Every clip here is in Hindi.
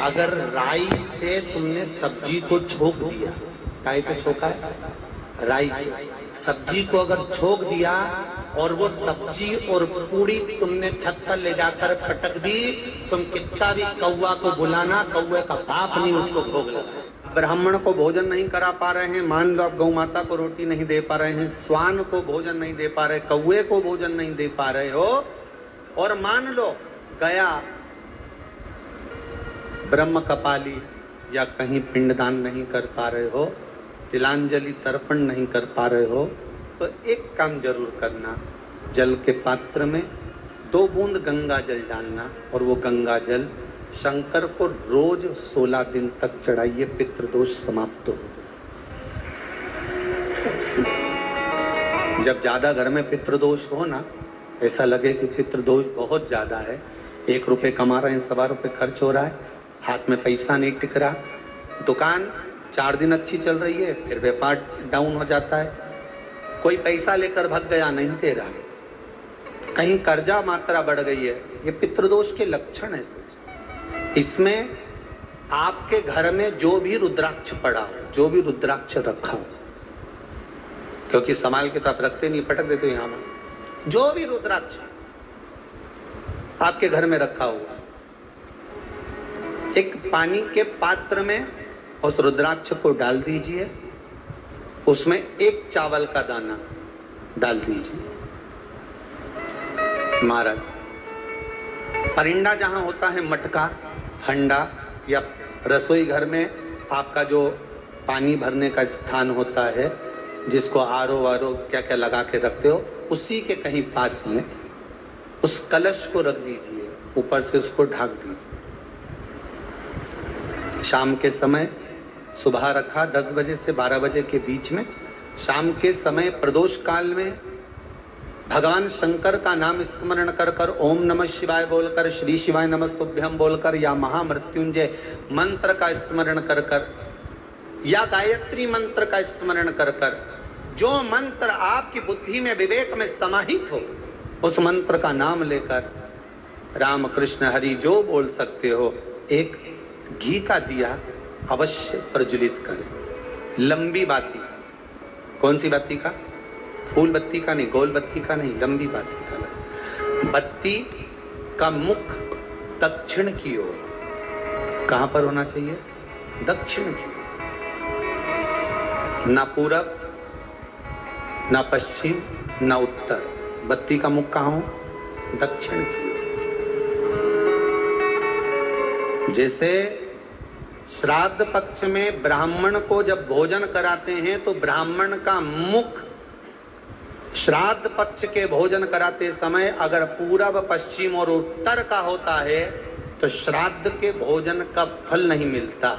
अगर राई से तुमने सब्जी को छोक दिया, काय से छोका है? राई से सब्जी को अगर छोक दिया और वो सब्जी और पूड़ी तुमने छत पर ले जाकर पटक दी, तुम कितना भी कौवा को बुलाना, कौवे का बाप नहीं उसको भोग लगा। ब्राह्मण को भोजन नहीं करा पा रहे हैं, मान लो आप गौ माता को रोटी नहीं दे पा रहे हैं, स्वान को भोजन नहीं दे पा रहे, कौवे को भोजन नहीं दे पा रहे हो, और मान लो गया ब्रह्म कपाली या कहीं पिंडदान नहीं कर पा रहे हो, तिलांजलि तर्पण नहीं कर पा रहे हो, तो एक काम जरूर करना, जल के पात्र में 2 बूंद गंगा जल डालना और वो गंगा जल शंकर को रोज 16 दिन तक चढ़ाइए, पितृदोष समाप्त हो जाए। जब ज्यादा घर में पितृदोष हो ना, ऐसा लगे कि पितृदोष बहुत ज्यादा है, 1 रुपए कमा रहे हैं, 1.25 रुपए खर्च हो रहा है, हाथ में पैसा नहीं टिक रहा, दुकान 4 दिन अच्छी चल रही है, फिर व्यापार डाउन हो जाता है, कोई पैसा लेकर भग गया, नहीं दे रहा, कहीं कर्जा मात्रा बढ़ गई है, ये पितृदोष के लक्षण है। इसमें आपके घर में जो भी रुद्राक्ष पड़ा हो, जो भी रुद्राक्ष रखा हो, क्योंकि संभाल के तो आप रखते नहीं, पटक देते हो यहाँ में, जो भी रुद्राक्ष आपके घर में रखा हुआ, एक पानी के पात्र में उस रुद्राक्ष को डाल दीजिए, उसमें 1 चावल का दाना डाल दीजिए। महाराज, परिंदा जहां होता है, मटका, हंडा या रसोई घर में आपका जो पानी भरने का स्थान होता है, जिसको आरो वारो क्या क्या लगा के रखते हो, उसी के कहीं पास में उस कलश को रख दीजिए, ऊपर से उसको ढक दीजिए। शाम के समय, सुबह रखा 10 बजे से 12 बजे के बीच में, शाम के समय प्रदोष काल में भगवान शंकर का नाम स्मरण कर कर, ओम नमः शिवाय बोलकर, श्री शिवाय नमस्तुभ्यम बोलकर, या महामृत्युंजय मंत्र का स्मरण कर कर, या गायत्री मंत्र का स्मरण कर कर, जो मंत्र आपकी बुद्धि में, विवेक में समाहित हो, उस मंत्र का नाम लेकर राम कृष्ण हरि जो बोल सकते हो, एक घी का दिया अवश्य प्रज्वलित करें, लंबी बाती का। कौन सी बाती का? फूल बत्ती का नहीं, गोल बत्ती का नहीं, लंबी बाती का। बत्ती का मुख दक्षिण की ओर, कहां पर होना चाहिए? दक्षिण की ओर, ना पूरब, ना पश्चिम, ना उत्तर, बत्ती का मुख कहां हो? दक्षिण की ओर। जैसे श्राद्ध पक्ष में ब्राह्मण को जब भोजन कराते हैं तो ब्राह्मण का मुख श्राद्ध पक्ष के भोजन कराते समय अगर पूरब, पश्चिम और उत्तर का होता है तो श्राद्ध के भोजन का फल नहीं मिलता,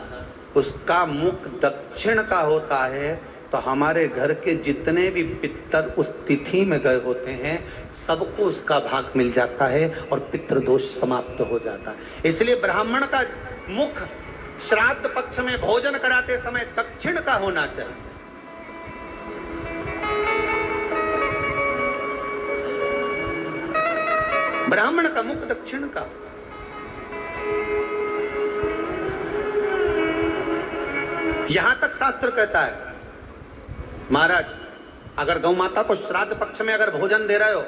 उसका मुख दक्षिण का होता है, तो हमारे घर के जितने भी पितर उस तिथि में गए होते हैं सबको उसका भाग मिल जाता है और पितृदोष समाप्त हो जाता है। इसलिए ब्राह्मण का मुख श्राद्ध पक्ष में भोजन कराते समय दक्षिण का होना चाहिए। ब्राह्मण का मुख दक्षिण का। यहां तक शास्त्र कहता है, महाराज अगर गौ माता को श्राद्ध पक्ष में अगर भोजन दे रहे हो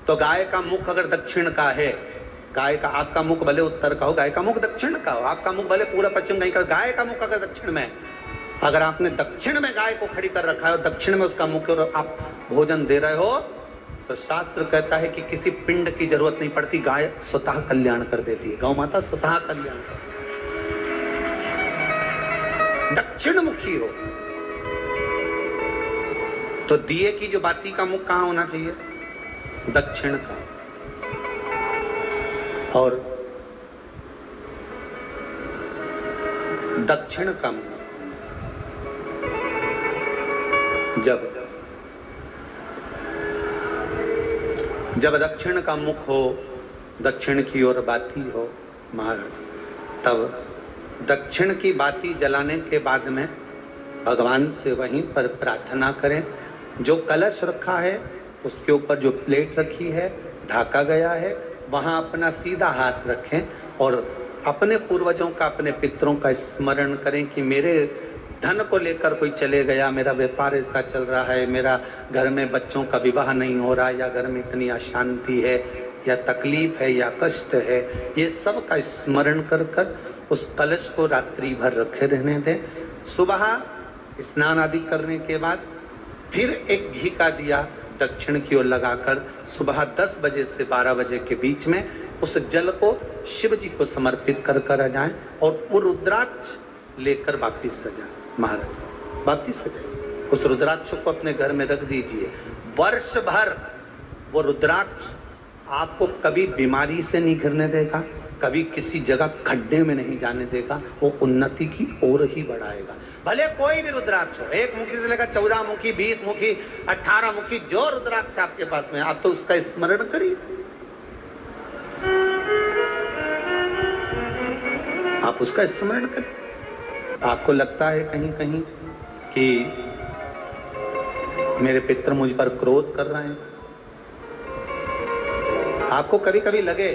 तो गाय का मुख अगर दक्षिण का है, गाय का, आपका मुख भले उत्तर का हो, गाय का मुख दक्षिण का हो, आपका मुख भले पूरा पश्चिम नहीं का, गाय का मुख अगर दक्षिण में, अगर आपने दक्षिण में गाय को खड़ी कर रखा है और दक्षिण में उसका मुख और आप भोजन दे रहे हो, तो शास्त्र कहता है कि किसी पिंड की जरूरत नहीं पड़ती, गाय स्वतः कल्याण कर देती है, गौ माता स्वतः कल्याण कर, दक्षिण मुखी हो। तो दिए की जो बाती का मुख कहां होना चाहिए? दक्षिण का। और दक्षिण का मुख जब दक्षिण का मुख हो, दक्षिण की ओर बाती हो महाराज, तब दक्षिण की बाती जलाने के बाद में भगवान से वहीं पर प्रार्थना करें, जो कलश रखा है उसके ऊपर जो प्लेट रखी है, ढाका गया है, वहां अपना सीधा हाथ रखें और अपने पूर्वजों का, अपने पितरों का स्मरण करें कि मेरे धन को लेकर कोई चले गया, मेरा व्यापार ऐसा चल रहा है, मेरा घर में बच्चों का विवाह नहीं हो रहा, या घर में इतनी अशांति है, या तकलीफ है, या कष्ट है, ये सब का स्मरण कर कर उस कलश को रात्रि भर रखे रहने दें। सुबह स्नान आदि करने के बाद फिर एक घी का दिया दक्षिण की ओर लगाकर सुबह 10 बजे से 12 बजे के बीच में उस जल को शिव जी को समर्पित कर कर आ जाएं और वो रुद्राक्ष लेकर वापिस सजाएं। महाराज वापिस सजाएं, उस रुद्राक्ष को अपने घर में रख दीजिए। वर्ष भर वो रुद्राक्ष आपको कभी बीमारी से नहीं घिरने देगा, कभी किसी जगह खड्डे में नहीं जाने देगा, वो उन्नति की ओर ही बढ़ाएगा। भले कोई भी रुद्राक्ष हो, 1 मुखी से लेकर 14 मुखी, 20 मुखी, 18 मुखी, जो रुद्राक्ष आपके पास में, आप तो उसका स्मरण करिए, आप उसका स्मरण करें। आपको लगता है कहीं कहीं कि मेरे पितर मुझ पर क्रोध कर रहे हैं, आपको कभी कभी लगे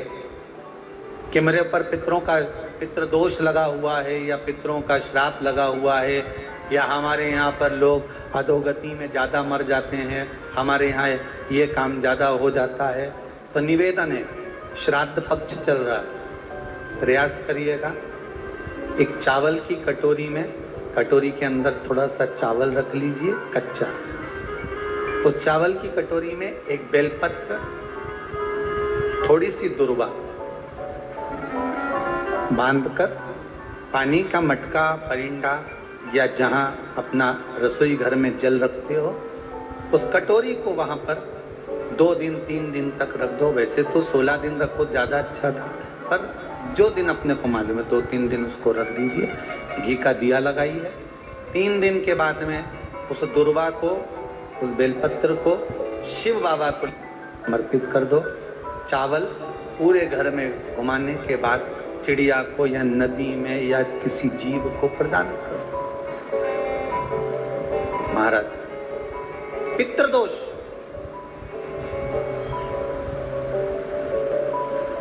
कि मेरे ऊपर पितृ दोष लगा हुआ है, या पितरों का श्राप लगा हुआ है, या हमारे यहाँ पर लोग अधोगति में ज़्यादा मर जाते हैं, हमारे यहाँ ये काम ज़्यादा हो जाता है, तो निवेदन है, श्राद्ध पक्ष चल रहा है, प्रयास करिएगा। एक चावल की कटोरी में, कटोरी के अंदर थोड़ा सा चावल रख लीजिए कच्चा, उस चावल की कटोरी में एक बेलपत्र, थोड़ी सी दुर्वा बांधकर पानी का मटका, परिंडा या जहां अपना रसोई घर में जल रखते हो, उस कटोरी को वहां पर 2 दिन 3 दिन तक रख दो। वैसे तो 16 दिन रखो, ज़्यादा अच्छा था, पर जो दिन अपने को मालूम है 2-3 दिन उसको रख दीजिए। घी का दिया लगाइए। 3 दिन के बाद में उस दुर्वा को, उस बेलपत्र को शिव बाबा को समर्पित कर दो। चावल पूरे घर में घुमाने के बाद चिड़िया को या नदी में या किसी जीव को प्रदान कर दो। महाराज पितृदोष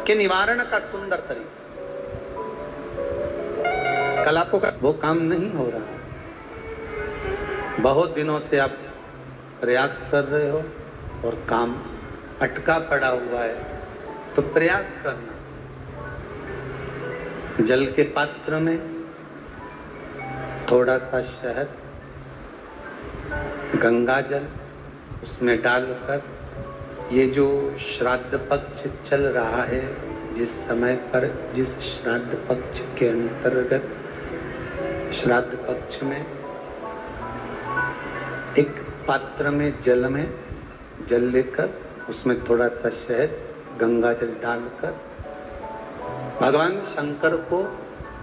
के निवारण का सुंदर तरीका। कल आपको वो काम नहीं हो रहा, बहुत दिनों से आप प्रयास कर रहे हो और काम अटका पड़ा हुआ है, तो प्रयास करना। जल के पात्र में थोड़ा सा शहद, गंगा जल उसमें डालकर, ये जो श्राद्ध पक्ष चल रहा है, जिस समय पर, जिस श्राद्ध पक्ष के अंतर्गत, श्राद्ध पक्ष में एक पात्र में जल लेकर उसमें थोड़ा सा शहद, गंगा जल डालकर भगवान शंकर को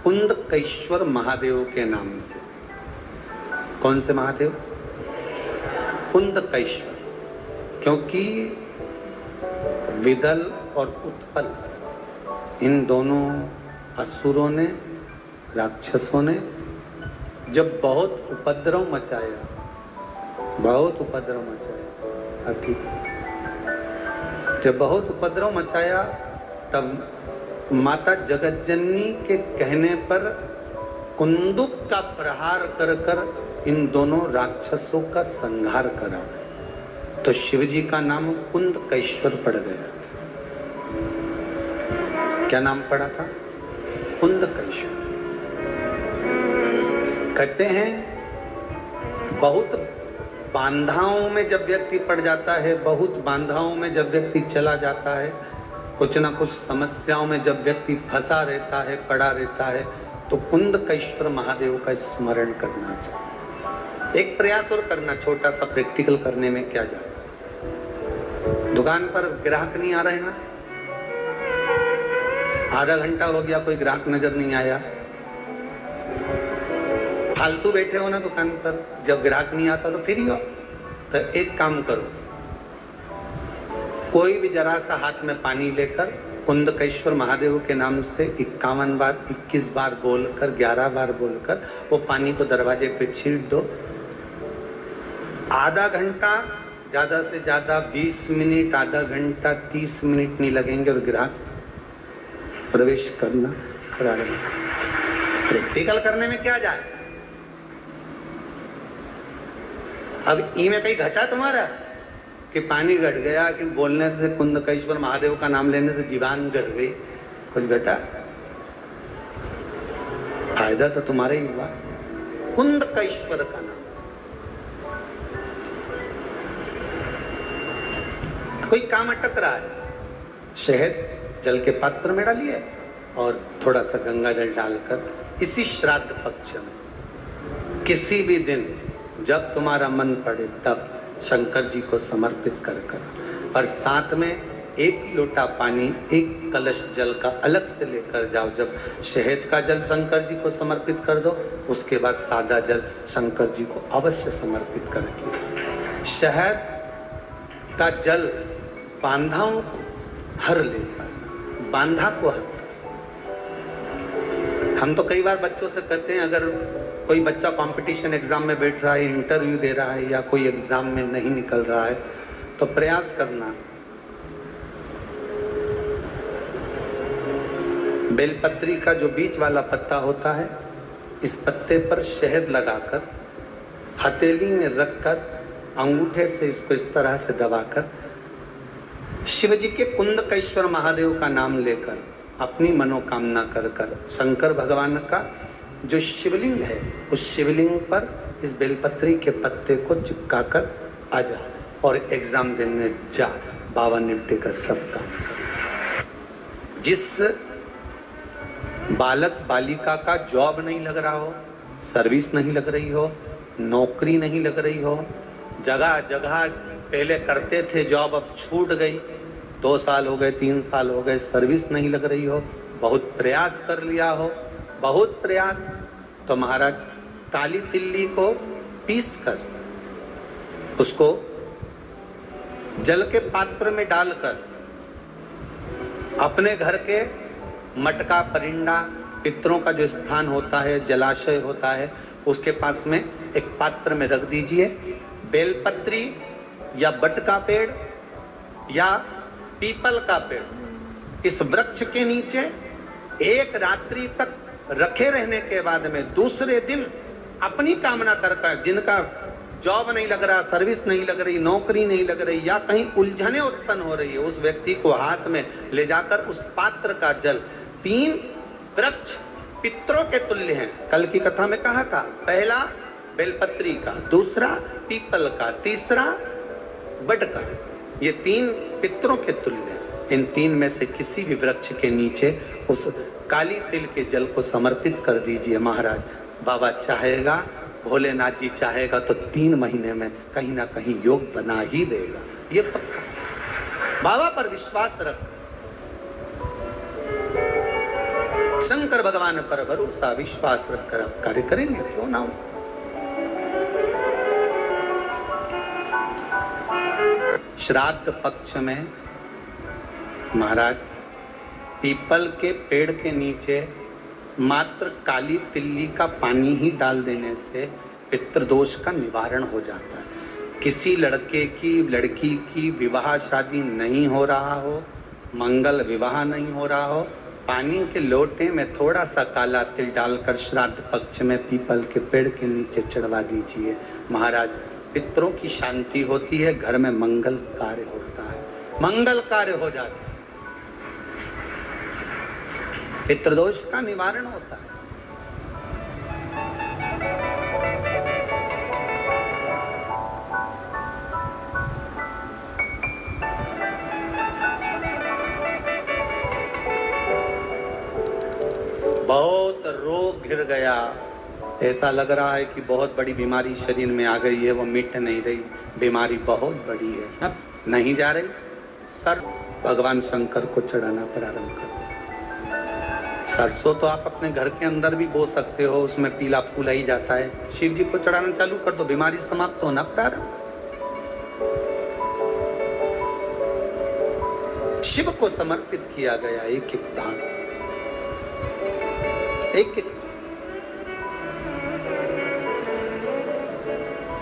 पुंडकेश्वर महादेव के नाम से, कौन से महादेव? पुंडकेश्वर, क्योंकि विदल और उत्पल इन दोनों असुरों ने, राक्षसों ने जब बहुत उपद्रव मचाया, ठीक, जब बहुत उपद्रव मचाया, तब माता जगतजननी के कहने पर कुंदुक का प्रहार कर कर इन दोनों राक्षसों का संहार करा, तो शिवजी का नाम पुंडकेश्वर पड़ गया। क्या नाम पड़ा था? पुंडकेश्वर। कहते हैं बहुत बांधाओं में जब व्यक्ति पड़ जाता है, बहुत बांधाओं में जब व्यक्ति चला जाता है, कुछ ना कुछ समस्याओं में जब व्यक्ति फंसा रहता है, पड़ा रहता है, तो पुंडकेश्वर महादेव का स्मरण करना चाहिए। एक प्रयास और करना, छोटा सा प्रैक्टिकल करने में क्या जाता है। दुकान पर ग्राहक नहीं आ रहे ना, आधा घंटा हो गया, कोई ग्राहक नजर नहीं आया, फालतू बैठे हो ना दुकान पर, जब ग्राहक नहीं आता तो फ्री हो, तो एक काम करो, कोई भी जरा सा हाथ में पानी लेकर पुंडकेश्वर महादेव के नाम से 51 बार, 21 बार बोलकर, 11 बार बोलकर वो पानी को दरवाजे पे छींट दो। आधा घंटा, ज्यादा से ज्यादा 20 मिनट, आधा घंटा 30 मिनट नहीं लगेंगे और ग्राहक प्रवेश करना प्रारंभ। प्रैक्टिकल करने में क्या जाए। अब ई में कहीं घटा तुम्हारा कि पानी घट गया, कि बोलने से कुंदकेश्वर महादेव का नाम लेने से जीवान घट गई, कुछ घटा? फायदा तो तुम्हारा ही हुआ। कुंदकेश्वर का नाम, कोई काम अटक रहा है, शहद जल के पात्र में डालिए और थोड़ा सा गंगा जल डालकर इसी श्राद्ध पक्ष में किसी भी दिन जब तुम्हारा मन पड़े तब शंकर जी को समर्पित कर और साथ में एक लोटा पानी, एक कलश जल का अलग से लेकर जाओ। जब शहद का जल शंकर जी को समर्पित कर दो, उसके बाद सादा जल शंकर जी को अवश्य समर्पित करके। शहद का जल बांधाओं को हर लेता है, बांधा को हरता है। हम तो कई बार बच्चों से कहते हैं, अगर कोई बच्चा कंपटीशन एग्जाम में बैठ रहा है, इंटरव्यू दे रहा है या कोई एग्जाम में नहीं निकल रहा है, तो प्रयास करना बेलपत्री का जो बीच वाला पत्ता होता है, इस पत्ते पर शहद लगाकर हथेली में रखकर अंगूठे से इसको इस तरह से दबाकर शिव जी के कुंदकेश्वर महादेव का नाम लेकर अपनी मनोकामना कर शंकर भगवान का जो शिवलिंग है, उस शिवलिंग पर इस बेलपत्री के पत्ते को चिपकाकर आ जा और एग्जाम देने जा। बाबा निपटेगा सब काम। जिस बालक बालिका का जॉब नहीं लग रहा हो, सर्विस नहीं लग रही हो, नौकरी नहीं लग रही हो, जगह जगह पहले करते थे जॉब, अब छूट गई, 2 साल हो गए, 3 साल हो गए, सर्विस नहीं लग रही हो, बहुत प्रयास कर लिया हो, बहुत प्रयास, तो महाराज काली तिल्ली को पीस कर उसको जल के पात्र में डालकर अपने घर के मटका परिंदा, पितरों का जो स्थान होता है, जलाशय होता है, उसके पास में एक पात्र में रख दीजिए। बेलपत्री या बट का पेड़ या पीपल का पेड़, इस वृक्ष के नीचे एक रात्रि तक रखे रहने के बाद में दूसरे दिन अपनी कामना करता है, जिनका जॉब नहीं लग रहा, सर्विस नहीं लग रही, नौकरी नहीं लग रही या कहीं उलझने उत्पन्न हो रही है, उस व्यक्ति को हाथ में ले जाकर उस पात्र का जल, 3 वृक्ष पितरों के तुल्य हैं, कल की कथा में कहा था, पहला बेलपत्री का, दूसरा पीपल का, तीसरा बट का, ये 3 पितरों के तुल्य हैं। इन 3 में से किसी भी वृक्ष के नीचे उस काली तिल के जल को समर्पित कर दीजिए महाराज। बाबा चाहेगा, भोलेनाथ जी चाहेगा तो 3 महीने में कहीं ना कहीं योग बना ही देगा, ये पक्का। बाबा पर विश्वास रख, शंकर भगवान पर भरोसा विश्वास रखकर आप कार्य करेंगे, क्यों ना हो। श्राद्ध पक्ष में महाराज पीपल के पेड़ के नीचे मात्र काली तिल्ली का पानी ही डाल देने से पितृदोष का निवारण हो जाता है। किसी लड़के की लड़की की विवाह शादी नहीं हो रहा हो, मंगल विवाह नहीं हो रहा हो, पानी के लोटे में थोड़ा सा काला तिल डालकर श्राद्ध पक्ष में पीपल के पेड़ के नीचे चढ़वा दीजिए महाराज। पितरों की शांति होती है, घर में मंगल कार्य होता है, मंगल कार्य हो जाता है, पितृदोष का निवारण होता है। बहुत रोग घिर गया, ऐसा लग रहा है कि बहुत बड़ी बीमारी शरीर में आ गई है, वो मिट नहीं रही, बीमारी बहुत बड़ी है, नहीं जा रही, सर भगवान शंकर को चढ़ाना प्रारंभ कर। सरसों तो आप अपने घर के अंदर भी बो सकते हो, उसमें पीला फूल ही जाता है, शिव जी को चढ़ाना चालू कर दो, बीमारी समाप्त होना प्रारंभ। शिव को समर्पित किया गया एक एक भाग, एक एक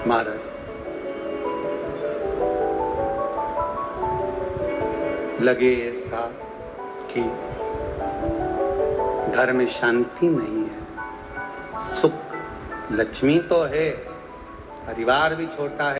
महाराज लगे ऐसा कि घर में शांति नहीं है। सुख लक्ष्मी तो है, परिवार भी छोटा है।